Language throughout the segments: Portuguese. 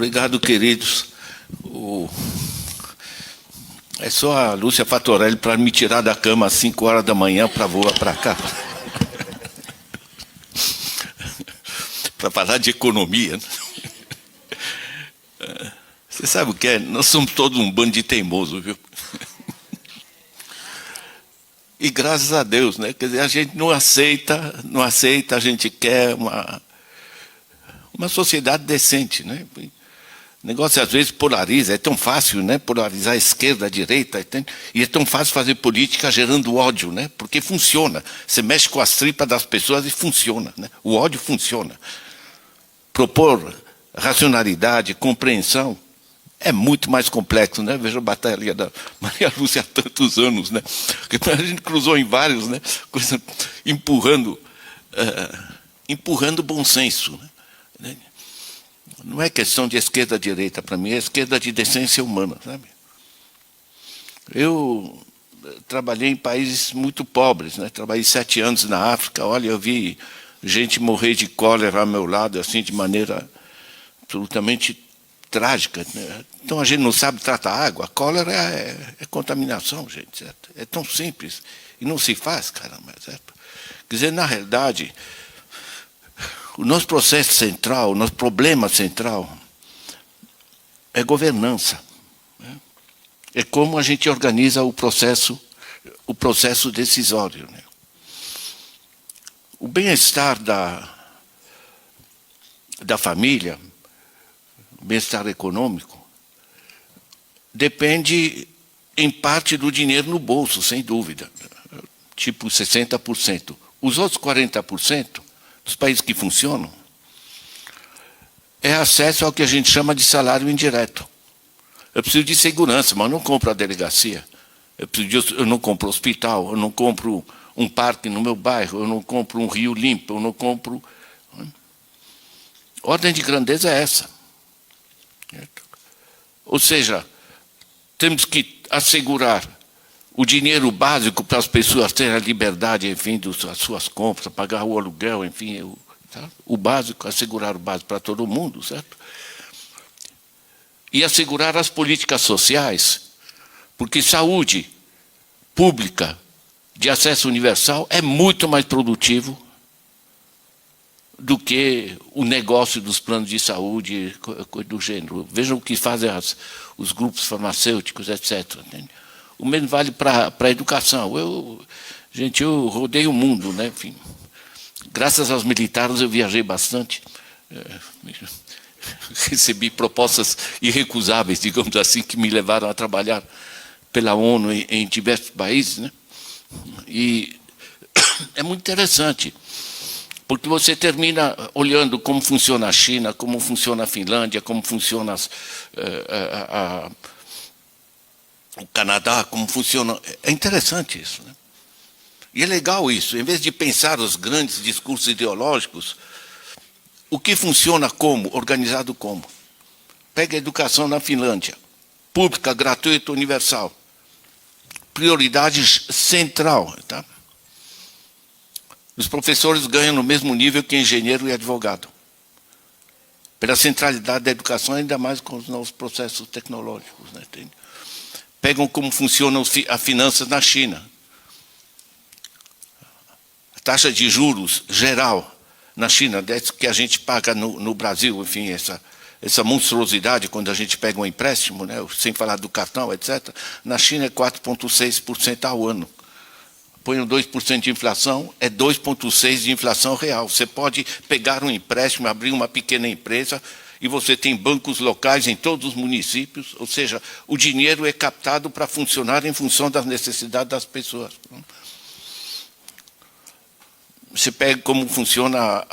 Obrigado, queridos. É só a Lúcia Fatorelli para me tirar da cama às 5 horas da manhã para voar para cá. Para falar de economia. Você sabe o que é? Nós somos todos um bando de teimoso, viu? E graças a Deus, né? Quer dizer, a gente não aceita, a gente quer uma sociedade decente, né? O negócio às vezes polariza, é tão fácil, né? Polarizar a esquerda, a direita, e é tão fácil fazer política gerando ódio, né? Porque funciona. Você mexe com as tripas das pessoas e funciona, né? O ódio funciona. Propor racionalidade, compreensão, é muito mais complexo, né? Veja a batalha da Maria Lúcia há tantos anos, né? Porque a gente cruzou em vários, né? Coisa, empurrando bom senso, né? Não é questão de esquerda-direita, para mim, é esquerda de decência humana, sabe? Eu trabalhei em países muito pobres, né? Trabalhei 7 anos na África, olha, eu vi gente morrer de cólera ao meu lado, assim, de maneira absolutamente trágica, né? Então a gente não sabe tratar água. A cólera é contaminação, gente, certo? É tão simples e não se faz, caramba, certo? Quer dizer, na realidade, o nosso processo central, o nosso problema central é governança, né? É como a gente organiza o processo decisório, né? O bem-estar da família, o bem-estar econômico, depende, em parte, do dinheiro no bolso, sem dúvida. Tipo 60%. Os outros 40%, dos países que funcionam, é acesso ao que a gente chama de salário indireto. Eu preciso de segurança, mas eu não compro a delegacia. Eu não compro hospital, eu não compro um parque no meu bairro, eu não compro um rio limpo, eu não compro... Ordem de grandeza é essa. Ou seja, temos que assegurar o dinheiro básico para as pessoas terem a liberdade, enfim, das suas compras, pagar o aluguel, enfim, o básico, assegurar o básico para todo mundo, certo? E assegurar as políticas sociais, porque saúde pública de acesso universal é muito mais produtivo do que o negócio dos planos de saúde, coisa do gênero. Vejam o que fazem os grupos farmacêuticos, etc. Entende? O mesmo vale para a educação. Eu rodei o mundo, né? Enfim, graças aos militares eu viajei bastante. Recebi propostas irrecusáveis, digamos assim, que me levaram a trabalhar pela ONU em diversos países, né? E é muito interessante, porque você termina olhando como funciona a China, como funciona a Finlândia, como funciona o Canadá, como funciona... É interessante isso, né? E é legal isso. Em vez de pensar os grandes discursos ideológicos, o que funciona como? Organizado como? Pega a educação na Finlândia. Pública, gratuita, universal. Prioridade central, tá? Os professores ganham no mesmo nível que engenheiro e advogado. Pela centralidade da educação, ainda mais com os novos processos tecnológicos, né? Pegam como funcionam as finanças na China. A taxa de juros geral na China, que a gente paga no Brasil, enfim, essa monstruosidade quando a gente pega um empréstimo, né, sem falar do cartão, etc., na China é 4,6% ao ano. Põe 2% de inflação, é 2,6% de inflação real. Você pode pegar um empréstimo, abrir uma pequena empresa, e você tem bancos locais em todos os municípios, ou seja, o dinheiro é captado para funcionar em função das necessidades das pessoas. Você pega como funciona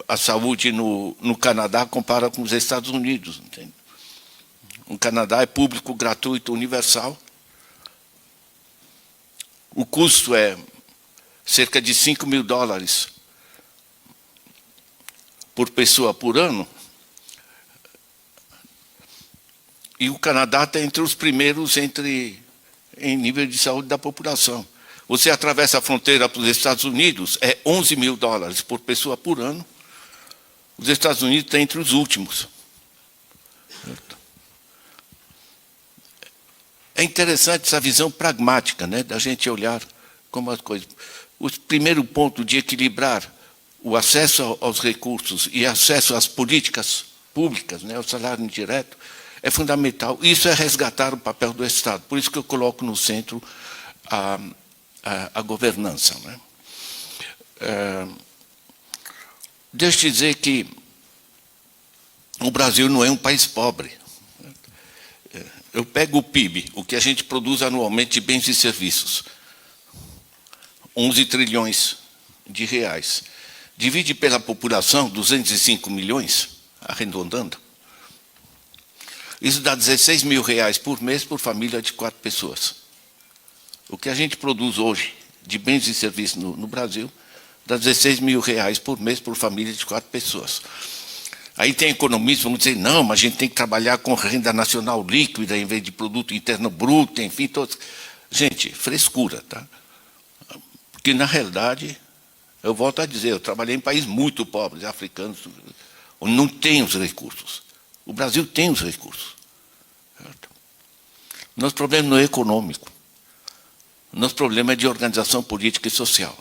a saúde no Canadá, compara com os Estados Unidos. Entende? O Canadá é público, gratuito, universal. O custo é cerca de $5.000 por pessoa por ano. E o Canadá está entre os primeiros em nível de saúde da população. Você atravessa a fronteira para os Estados Unidos, é $11.000 por pessoa por ano. Os Estados Unidos estão entre os últimos. É interessante essa visão pragmática, né, da gente olhar como as coisas. O primeiro ponto de equilibrar o acesso aos recursos e acesso às políticas públicas, né, ao salário indireto, é fundamental. Isso é resgatar o papel do Estado. Por isso que eu coloco no centro a governança. Né? Deixa eu dizer que o Brasil não é um país pobre. Eu pego o PIB, o que a gente produz anualmente de bens e serviços, 11 trilhões de reais. Divide pela população, 205 milhões, arredondando. Isso dá 16 mil reais por mês por família de 4 pessoas. O que a gente produz hoje de bens e serviços no Brasil dá 16 mil reais por mês por família de 4 pessoas. Aí tem economistas que vão dizer, não, mas a gente tem que trabalhar com renda nacional líquida em vez de produto interno bruto, enfim, todos. Gente, frescura, tá? Porque, na realidade, eu volto a dizer, eu trabalhei em países muito pobres, africanos, onde não tem os recursos. O Brasil tem os recursos. Certo? Nosso problema não é econômico. Nosso problema é de organização política e social.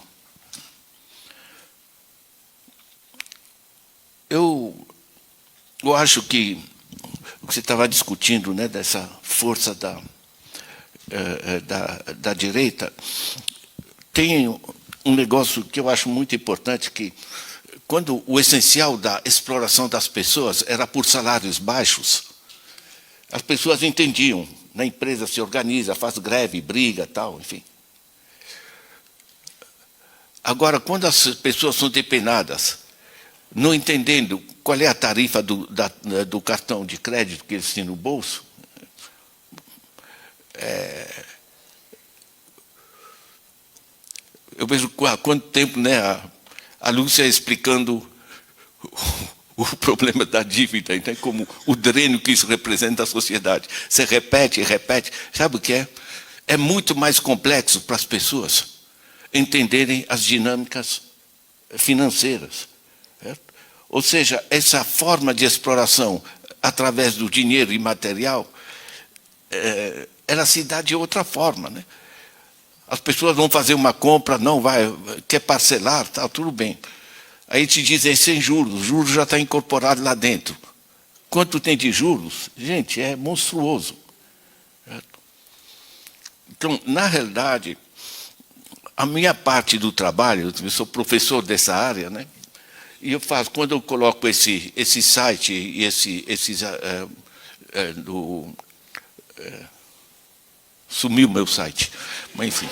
Eu acho que o que você estava discutindo, né, dessa força da direita, tem um negócio que eu acho muito importante, que quando o essencial da exploração das pessoas era por salários baixos, as pessoas entendiam, na empresa se organiza, faz greve, briga, tal, enfim. Agora, quando as pessoas são depenadas, não entendendo qual é a tarifa do cartão de crédito que eles têm no bolso, eu vejo há quanto tempo, né, a Lúcia explicando o problema da dívida, então, como o dreno que isso representa à sociedade. Você repete e repete. Sabe o que é? É muito mais complexo para as pessoas entenderem as dinâmicas financeiras. Certo? Ou seja, essa forma de exploração através do dinheiro imaterial, ela se dá de outra forma, né? As pessoas vão fazer uma compra, não quer parcelar, tá, tudo bem. Aí te dizem sem juros, o juros já está incorporado lá dentro. Quanto tem de juros? Gente, é monstruoso. Certo? Então, na realidade, a minha parte do trabalho, eu sou professor dessa área, né? E eu faço, quando eu coloco esse site e sumiu o meu site, mas enfim.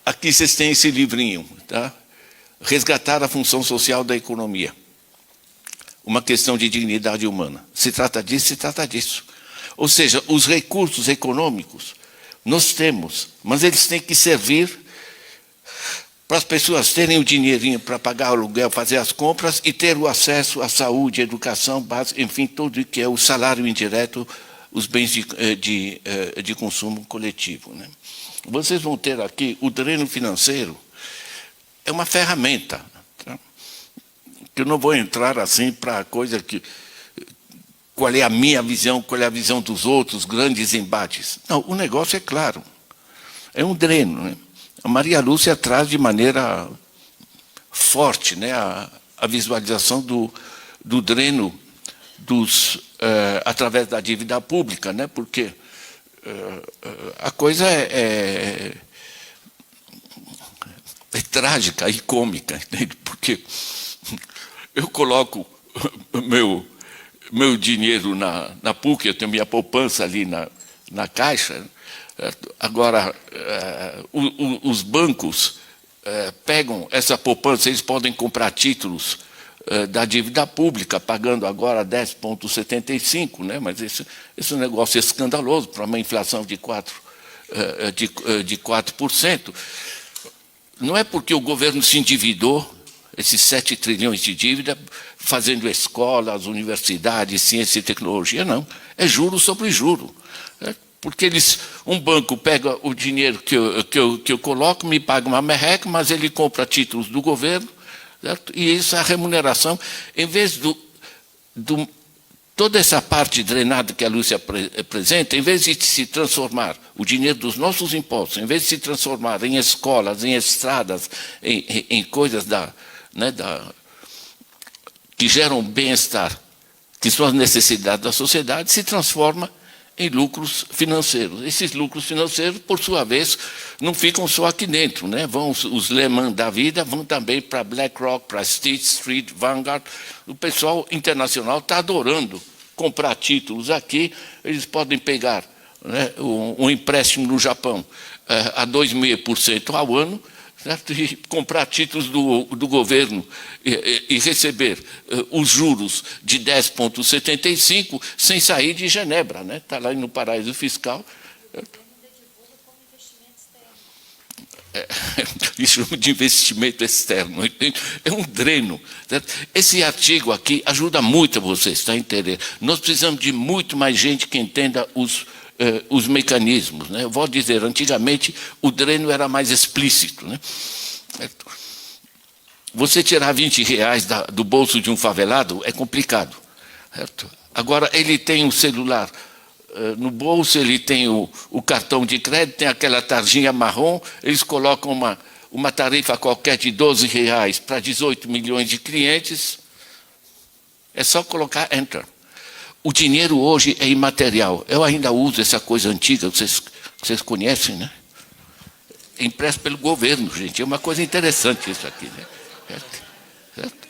Aqui vocês têm esse livrinho, tá? Resgatar a função social da economia. Uma questão de dignidade humana. Se trata disso, se trata disso. Ou seja, os recursos econômicos nós temos, mas eles têm que servir para as pessoas terem o dinheirinho para pagar o aluguel, fazer as compras e ter o acesso à saúde, educação básica, enfim, tudo que é o salário indireto, os bens de consumo coletivo. Né? Vocês vão ter aqui o dreno financeiro, é uma ferramenta. Tá? Que eu não vou entrar assim para coisa que... Qual é a minha visão, qual é a visão dos outros, grandes embates. Não, o negócio é claro. É um dreno. Né? A Maria Lúcia traz de maneira forte, né, a visualização do dreno através da dívida pública, né, porque a coisa é trágica e cômica, entende? Porque eu coloco meu dinheiro na PUC, eu tenho minha poupança ali na Caixa. Agora, os bancos pegam essa poupança, eles podem comprar títulos da dívida pública, pagando agora 10,75, né? Mas esse negócio é escandaloso para uma inflação de 4%. Não é porque o governo se endividou, esses 7 trilhões de dívida, fazendo escolas, universidades, ciência e tecnologia, não. É juro sobre juro. Porque um banco pega o dinheiro que eu coloco, me paga uma merreca, mas ele compra títulos do governo, certo? E isso é a remuneração. Em vez toda essa parte drenada que a Lúcia apresenta, em vez de se transformar o dinheiro dos nossos impostos, em vez de se transformar em escolas, em estradas, em coisas que geram bem-estar, que são as necessidades da sociedade, se transforma em lucros financeiros. Esses lucros financeiros, por sua vez, não ficam só aqui dentro, né? Vão os Lehman da vida, vão também para BlackRock, para State Street, Vanguard. O pessoal internacional está adorando comprar títulos aqui. Eles podem pegar, né, um empréstimo no Japão a 2,5% ao ano, certo? E comprar títulos do governo e receber os juros de 10,75 sem sair de Genebra, né? Está lá no paraíso fiscal. Isso de investimento externo. É um dreno. Certo? Esse artigo aqui ajuda muito a vocês a entender. Nós precisamos de muito mais gente que entenda os mecanismos. Né? Eu vou dizer, antigamente o dreno era mais explícito. Né? Você tirar R$20 do bolso de um favelado é complicado. Certo? Agora, ele tem um celular no bolso, ele tem o cartão de crédito, tem aquela tarjinha marrom, eles colocam uma tarifa qualquer de R$12 para 18 milhões de clientes, é só colocar Enter. O dinheiro hoje é imaterial. Eu ainda uso essa coisa antiga, vocês conhecem, né? É impresso pelo governo, gente. É uma coisa interessante isso aqui, né? Certo? Certo?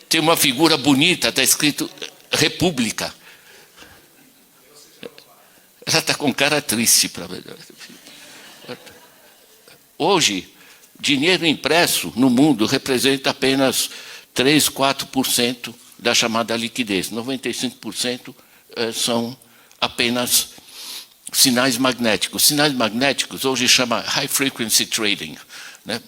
Tem uma figura bonita, está escrito República. Ela está com cara triste para ver. Hoje, dinheiro impresso no mundo representa apenas 3, 4% da chamada liquidez. 95% são apenas sinais magnéticos. Sinais magnéticos hoje chama High Frequency Trading, né?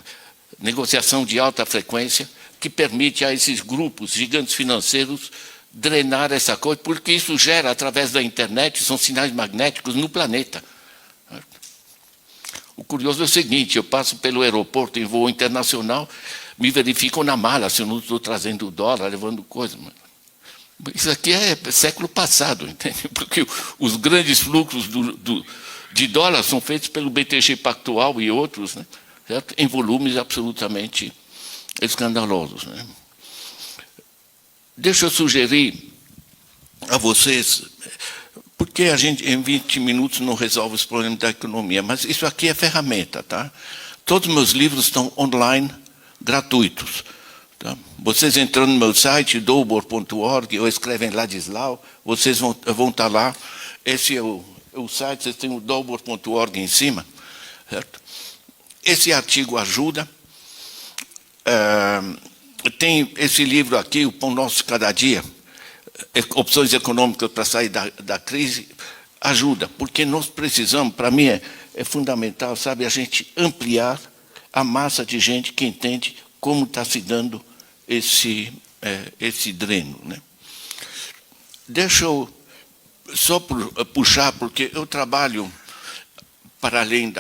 Negociação de alta frequência, que permite a esses grupos gigantes financeiros drenar essa coisa, porque isso gera, através da internet, são sinais magnéticos no planeta. O curioso é o seguinte, eu passo pelo aeroporto em voo internacional, me verificam na mala se eu não estou trazendo dólar, levando coisa. Isso aqui é século passado, entende? Porque os grandes fluxos de dólar são feitos pelo BTG Pactual e outros, né? Certo? Em volumes absolutamente escandalosos. Né? Deixa eu sugerir a vocês, porque a gente em 20 minutos não resolve os problemas da economia, mas isso aqui é ferramenta, tá? Todos os meus livros estão online, gratuitos. Tá? Vocês entrando no meu site, dobor.org, ou escrevem Ladislau, vocês vão estar lá. Esse é o site, vocês têm o dobor.org em cima. Certo? Esse artigo ajuda. Tem esse livro aqui, O Pão Nosso de Cada Dia, Opções Econômicas para Sair da Crise, ajuda, porque nós precisamos, para mim é fundamental, sabe, a gente ampliar a massa de gente que entende como está se dando esse dreno. Né? Deixa eu só puxar, porque eu trabalho para além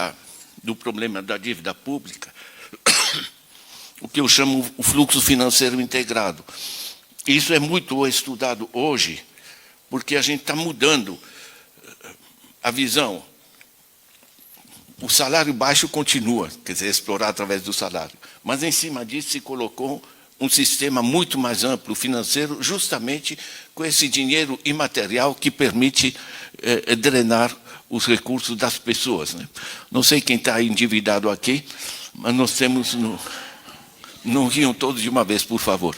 do problema da dívida pública, o que eu chamo o fluxo financeiro integrado. Isso é muito estudado hoje, porque a gente está mudando a visão. O salário baixo continua, quer dizer, explorar através do salário. Mas, em cima disso, se colocou um sistema muito mais amplo financeiro, justamente com esse dinheiro imaterial que permite drenar os recursos das pessoas. Né? Não sei quem está endividado aqui, mas nós temos... Não riam todos de uma vez, por favor.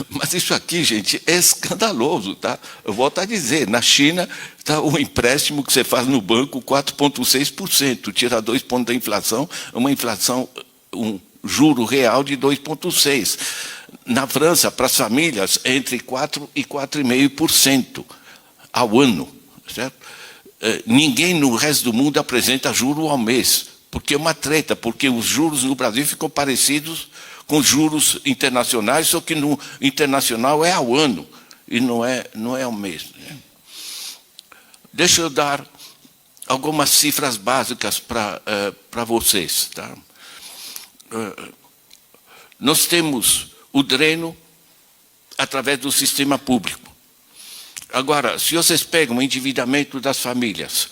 Mas isso aqui, gente, é escandaloso, tá? Eu volto a dizer, na China, tá o empréstimo que você faz no banco, 4,6%, tira 2 pontos da inflação, uma inflação, um juro real de 2,6%. Na França, para as famílias, entre 4% e 4,5% ao ano. Certo? Ninguém no resto do mundo apresenta juro ao mês, porque é uma treta, porque os juros no Brasil ficam parecidos com os juros internacionais, só que no internacional é ao ano, e não é ao mês. Né? Deixa eu dar algumas cifras básicas para vocês. Tá? Nós temos o dreno através do sistema público. Agora, se vocês pegam o endividamento das famílias,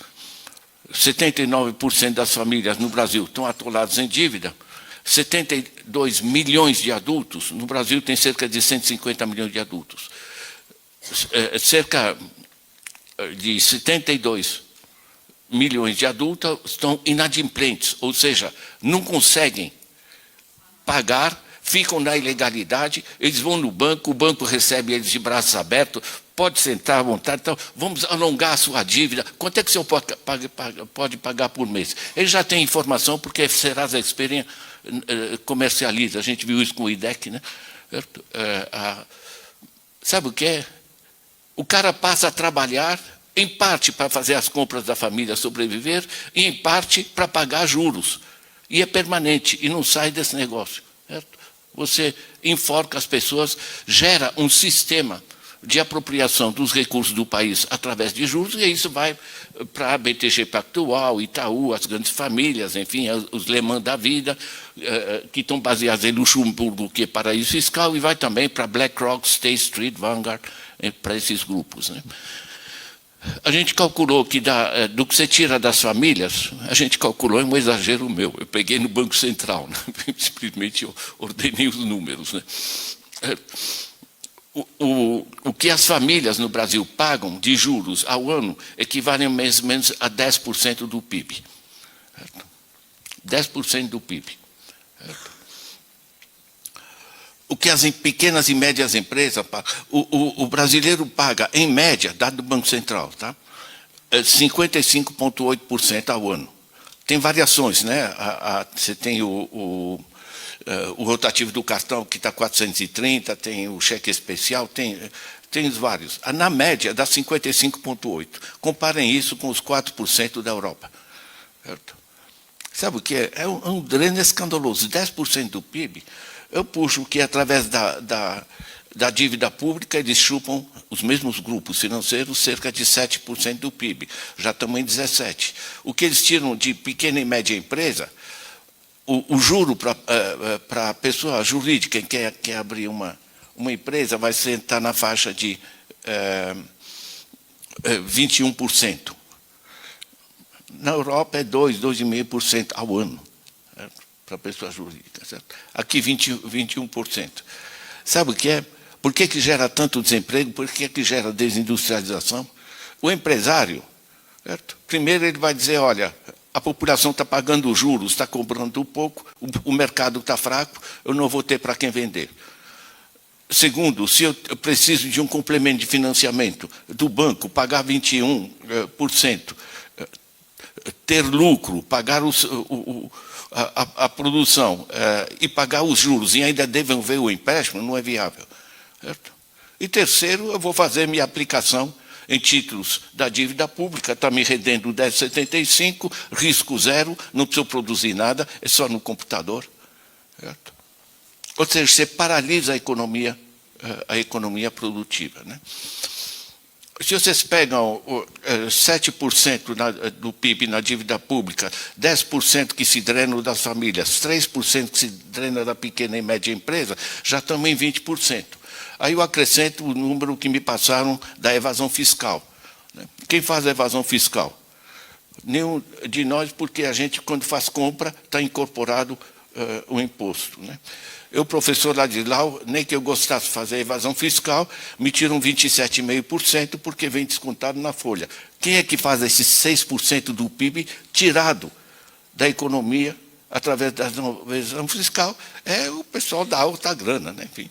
79% das famílias no Brasil estão atoladas em dívida, 72 milhões de adultos, no Brasil tem cerca de 150 milhões de adultos, cerca de 72 milhões de adultos estão inadimplentes, ou seja, não conseguem pagar, ficam na ilegalidade, eles vão no banco, o banco recebe eles de braços abertos, pode sentar à vontade, então vamos alongar a sua dívida, quanto é que o senhor pode pagar por mês? Ele já tem informação, porque a Serasa Experian comercializa, a gente viu isso com o IDEC, né? Sabe o que é? O cara passa a trabalhar, em parte para fazer as compras da família sobreviver, e em parte para pagar juros. E é permanente, e não sai desse negócio. Certo? Você enforca as pessoas, gera um sistema de apropriação dos recursos do país através de juros, e isso vai para a BTG Pactual, Itaú, as grandes famílias, enfim, os Lehman da vida, que estão baseados em Luxemburgo, que é paraíso fiscal, e vai também para BlackRock, State Street, Vanguard, para esses grupos. Né? A gente calculou que do que você tira das famílias, a gente calculou, é um exagero meu, eu peguei no Banco Central, né? Simplesmente eu ordenei os números. Né? O que as famílias no Brasil pagam de juros ao ano equivale mais ou menos a 10% do PIB. Certo? 10% do PIB. Certo? O que as pequenas e médias empresas pagam, o brasileiro paga, em média, dado do Banco Central, tá? 55,8% ao ano. Tem variações, né? Você tem o rotativo do cartão, que está 430, tem o cheque especial, tem os vários. Na média, dá 55,8%. Comparem isso com os 4% da Europa. Certo? Sabe o que é? É um dreno escandaloso. 10% do PIB, eu puxo que através da dívida pública eles chupam os mesmos grupos financeiros cerca de 7% do PIB. Já estamos em 17%. O que eles tiram de pequena e média empresa, o juro para a pessoa jurídica que quer abrir uma empresa vai estar na faixa de 21%. Na Europa é 2,5% ao ano, para a pessoa jurídica. Certo? Aqui 21%. Sabe o que é? Por que gera tanto desemprego? Por que gera desindustrialização? O empresário, certo? Primeiro ele vai dizer, olha, a população está pagando juros, está cobrando pouco, o mercado está fraco, eu não vou ter para quem vender. Segundo, se eu preciso de um complemento de financiamento do banco, pagar 21%, ter lucro, pagar a produção e pagar os juros e ainda devolver o empréstimo, não é viável. Certo? E terceiro, eu vou fazer minha aplicação em títulos da dívida pública, está me rendendo 10,75, risco zero, não preciso produzir nada, é só no computador. Certo? Ou seja, você paralisa a economia produtiva. Né? Se vocês pegam 7% do PIB na dívida pública, 10% que se drena das famílias, 3% que se drena da pequena e média empresa, já estamos em 20%. Aí eu acrescento o número que me passaram da evasão fiscal. Quem faz a evasão fiscal? Nenhum de nós, porque a gente, quando faz compra, está incorporado o imposto. Né? Eu, professor Ladislau, nem que eu gostasse de fazer evasão fiscal, me tiram 27,5% porque vem descontado na folha. Quem é que faz esses 6% do PIB tirado da economia através da evasão fiscal? É o pessoal da alta grana, né? Enfim.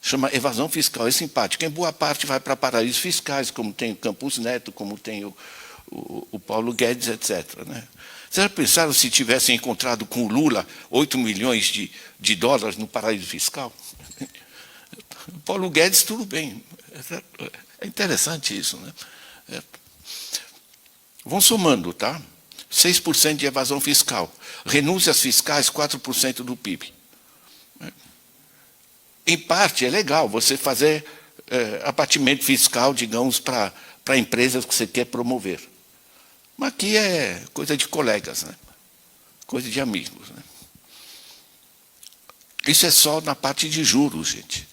Chama evasão fiscal, é simpático. Em boa parte vai para paraísos fiscais, como tem o Campos Neto, como tem o Paulo Guedes, etc. Né? Vocês já pensaram se tivessem encontrado com o Lula 8 milhões de dólares no paraíso fiscal? O Paulo Guedes, tudo bem. É interessante isso. Né? Vão somando, tá? 6% de evasão fiscal. Renúncias fiscais, 4% do PIB. Em parte, é legal você fazer abatimento fiscal, digamos, para empresas que você quer promover. Mas aqui é coisa de colegas, né? Coisa de amigos. Né? Isso é só na parte de juros, gente.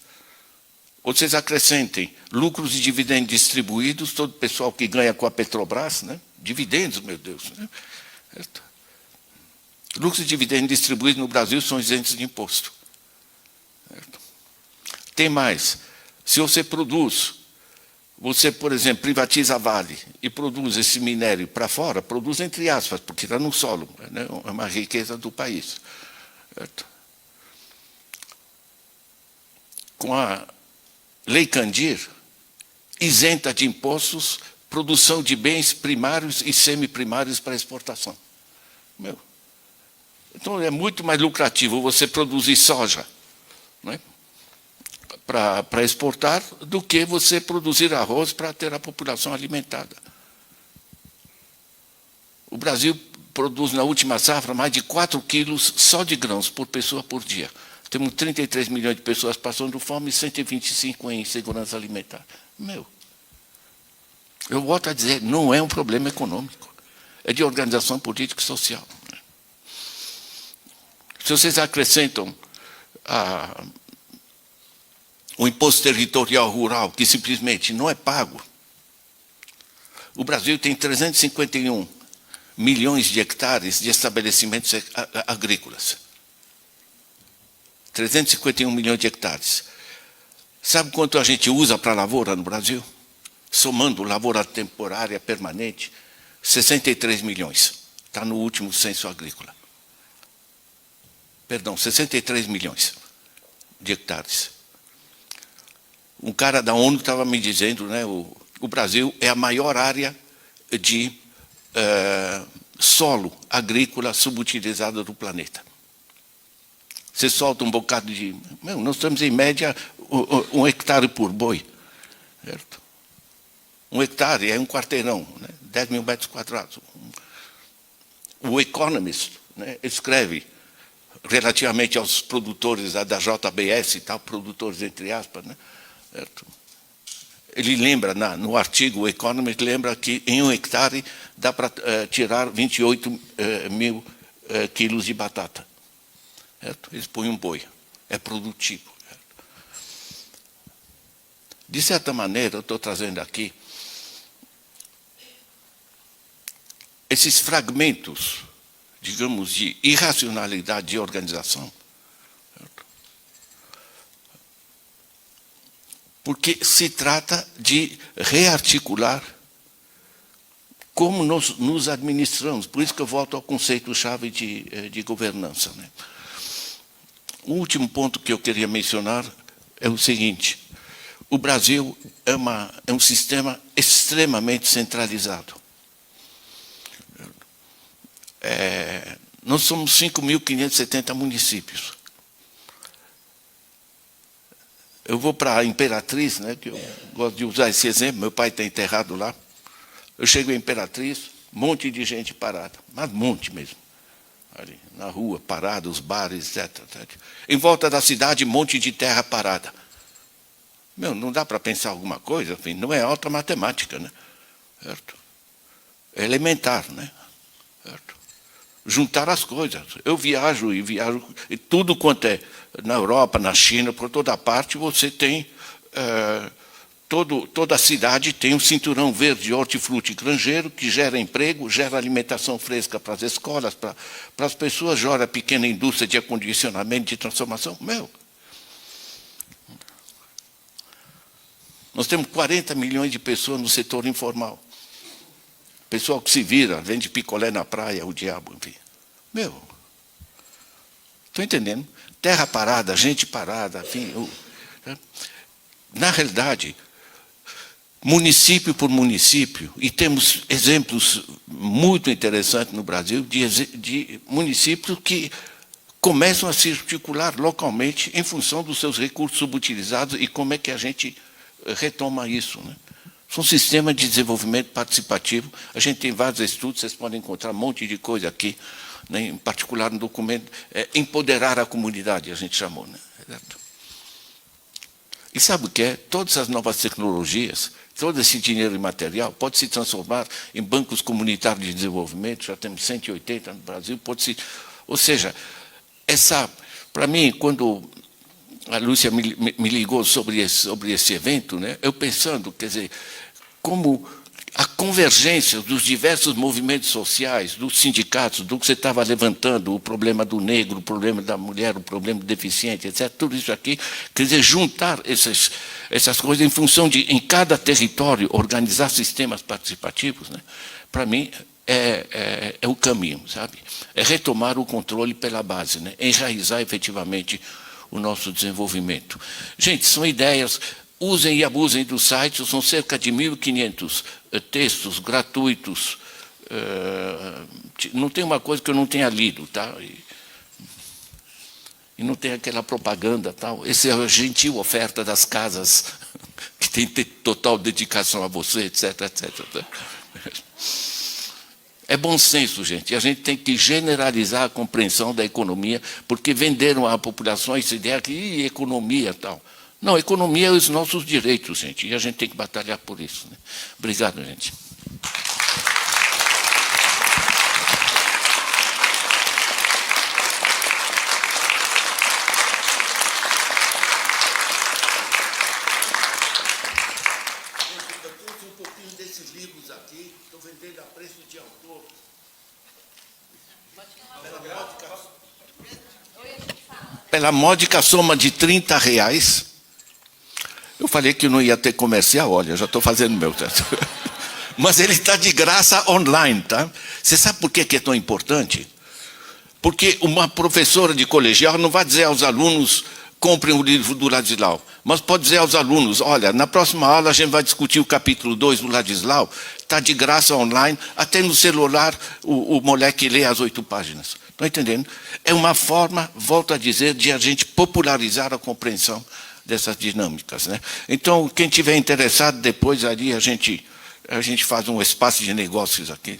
Ou vocês acrescentem lucros e dividendos distribuídos, todo o pessoal que ganha com a Petrobras, né? Dividendos, meu Deus. Né? Lucros e dividendos distribuídos no Brasil são isentos de imposto. Certo? Tem mais. Se você produz, você, por exemplo, privatiza a Vale e produz esse minério para fora, produz entre aspas, porque está no solo, né? É uma riqueza do país. Certo? Com a Lei Candir, isenta de impostos produção de bens primários e semiprimários para exportação. Então, é muito mais lucrativo você produzir soja, né, para exportar do que você produzir arroz para ter a população alimentada. O Brasil produz, na última safra, mais de 4 quilos só de grãos por pessoa por dia. Temos 33 milhões de pessoas passando fome e 125 em insegurança alimentar. Eu volto a dizer, não é um problema econômico, é de organização política e social. Se vocês acrescentam o imposto territorial rural, que simplesmente não é pago, o Brasil tem 351 milhões de hectares de estabelecimentos agrícolas. 351 milhões de hectares. Sabe quanto a gente usa para lavoura no Brasil? Somando lavoura temporária, permanente, 63 milhões. Está no último censo agrícola. Perdão, 63 milhões de hectares. Um cara da ONU estava me dizendo, né, o Brasil é a maior área de solo agrícola subutilizada do planeta. Você solta um bocado de... nós estamos, em média, 1 hectare por boi. Certo? 1 hectare é um quarteirão, né? 10 mil metros quadrados. O Economist, né, escreve, relativamente aos produtores da JBS e tal, produtores entre aspas, né? Certo? Ele lembra, no artigo, o Economist lembra que em 1 hectare dá para tirar 28 mil quilos de batata. Certo? Eles põem um boi, é produtivo. Certo? De certa maneira, eu estou trazendo aqui esses fragmentos, digamos, de irracionalidade de organização, certo? Porque se trata de rearticular como nós nos administramos. Por isso que eu volto ao conceito-chave de governança, né? O último ponto que eu queria mencionar é o seguinte: o Brasil é um sistema extremamente centralizado. Nós somos 5.570 municípios. Eu vou para a Imperatriz, né, que eu gosto de usar esse exemplo, meu pai está enterrado lá. Eu chego em Imperatriz, um monte de gente parada, mas um monte mesmo. Ali, na rua, parada, os bares, etc. Em volta da cidade, um monte de terra parada. Não dá para pensar alguma coisa? Enfim, não é alta matemática, né? Certo? É elementar, né? Certo? Juntar as coisas. Eu viajo, e tudo quanto é na Europa, na China, por toda parte, você tem... Toda a cidade tem um cinturão verde, hortifruti granjeiro, que gera emprego, gera alimentação fresca para as escolas, para as pessoas, gera pequena indústria de acondicionamento, de transformação. Nós temos 40 milhões de pessoas no setor informal. Pessoal que se vira, vende picolé na praia, o diabo, enfim. Estou entendendo? Terra parada, gente parada, enfim. Na realidade, município por município, e temos exemplos muito interessantes no Brasil de municípios que começam a se articular localmente em função dos seus recursos subutilizados e como é que a gente retoma isso, né? São sistemas de desenvolvimento participativo. A gente tem vários estudos, vocês podem encontrar um monte de coisa aqui, né? Em particular no documento, empoderar a comunidade, a gente chamou, né? Certo? E sabe o que é? Todas as novas tecnologias, todo esse dinheiro imaterial pode se transformar em bancos comunitários de desenvolvimento, já temos 180 no Brasil, pode se... Ou seja, para mim, quando a Lúcia me ligou sobre esse evento, né, eu pensando, quer dizer, como a convergência dos diversos movimentos sociais, dos sindicatos, do que você estava levantando, o problema do negro, o problema da mulher, o problema do deficiente, etc., tudo isso aqui, quer dizer, juntar essas coisas em função de, em cada território, organizar sistemas participativos, né, para mim, é o caminho, sabe? É retomar o controle pela base, né, enraizar efetivamente o nosso desenvolvimento. Gente, são ideias... Usem e abusem do site, são cerca de 1.500 textos gratuitos. Não tem uma coisa que eu não tenha lido, tá? E não tem aquela propaganda, tal. Essa é a gentil oferta das casas, que tem total dedicação a você, etc, etc. É bom senso, gente. E a gente tem que generalizar a compreensão da economia, porque venderam à população essa ideia que economia tal. Não, economia é os nossos direitos, gente, e a gente tem que batalhar por isso, né? Obrigado, gente. Eu trouxe um pouquinho desses livros aqui, estou vendendo a preço de autor. Pela módica soma de R$30, eu falei que não ia ter comercial, olha, já estou fazendo meu. Mas ele está de graça online, tá? Você sabe por que é tão importante? Porque uma professora de colegial não vai dizer aos alunos, comprem o livro do Ladislau, mas pode dizer aos alunos, olha, na próxima aula a gente vai discutir o capítulo 2 do Ladislau, está de graça online, até no celular o moleque lê as 8 páginas. Estão entendendo? É uma forma, volto a dizer, de a gente popularizar a compreensão dessas dinâmicas, né? Então, quem tiver interessado, depois ali a gente faz um espaço de negócios aqui.